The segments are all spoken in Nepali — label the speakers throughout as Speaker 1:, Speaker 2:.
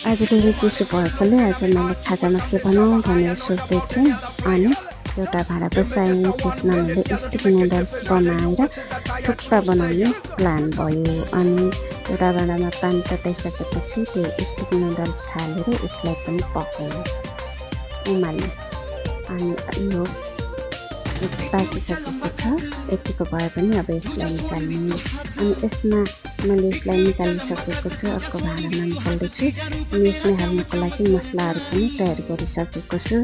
Speaker 1: आज धेरै चिसो भएकोले आज मैले खाजामा के बनाऊँ भनेर सोच्दै थिएँ। अनि एउटा भाँडा बसाएँ, त्यसमा मैले स्टिक नुडल्स बनाएर थुक्पा बनाउने प्लान भयो। अनि एउटा भाँडामा पानी तताइसकेपछि त्यो स्टिक नुडल्स हालेर यसलाई पनि पकाउने, उमाल्ने। अनि यो पाकिसकेको छ, यतिको भए पनि अब यसलाई निकाल्ने। अनि यसमा मैले यसलाई निकालिसकेको छु, अर्को भाँडामा निकाल्दैछु। अनि यसमा हाल्नुको लागि मसलाहरू पनि तयार गरिसकेको छु।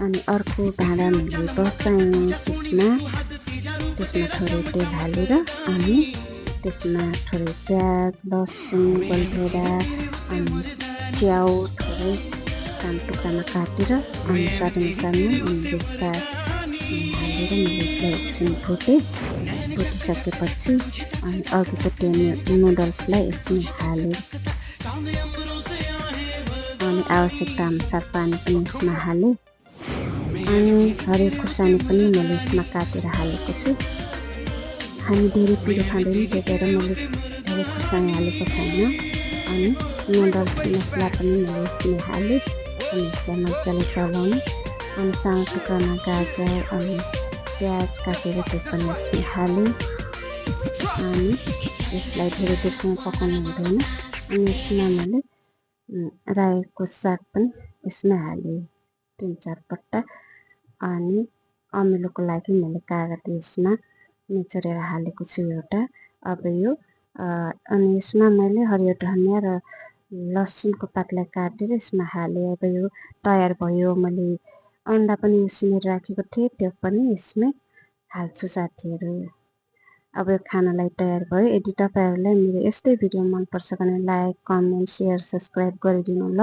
Speaker 1: अनि अर्को भाँडा मैले बसाएँ, त्यसमा थोरै तेल हालेर अनि त्यसमा थोरै प्याज, लसुन, गोलभेडा अनि च्याउ थोरै सानो टुक्रामा काटेर अनि स्वादअनुसारमा हालेर मैले यसलाई एकछिन फुटिसकेपछि अनि अघिको त्यो नुडल्सलाई यसमा हालेँ। अनि आवश्यकता अनुसार पानी पनि यसमा हालेँ। अनि हरियो खुर्सानी पनि मैले यसमा काटेर हालेको छु। हामी धेरै पिरो खाँदैन, त्यही भएर मैले धेरै खुर्सानी हालेको छैन। अनि नुडल्स मसला पनि मैले यसमा हालेँ। अनि यसलाई मजाले चलाउने। अनि सानो टुक्रामा गाजर अनि प्याज काटेर त्यो पनि यसमा हालेँ। अनि यसलाई धेरै बेरसम्म पकाउनु हुँदैन। अनि यसमा मैले रायोको साग पनि यसमा हालेँ 3-4 पट्टा। अनि अमिलोको लागि मैले कागती यसमा निचोरेर हालेको छु एउटा। अब यो अनि यसमा मैले हरियो धनियाँ र लसुनको पातलाई काटेर यसमा हालेँ। अब यो तयार भयो। मैले अन्डा पनि उसिनेर राखेको थिएँ, त्यो पनि यसमै हाल्छु साथीहरू। अब यो खानालाई तयार भयो। यदि तपाईँहरूलाई मेरो यस्तै भिडियो मनपर्छ भने लाइक, कमेन्ट, सेयर, सब्सक्राइब गरिदिनु ल।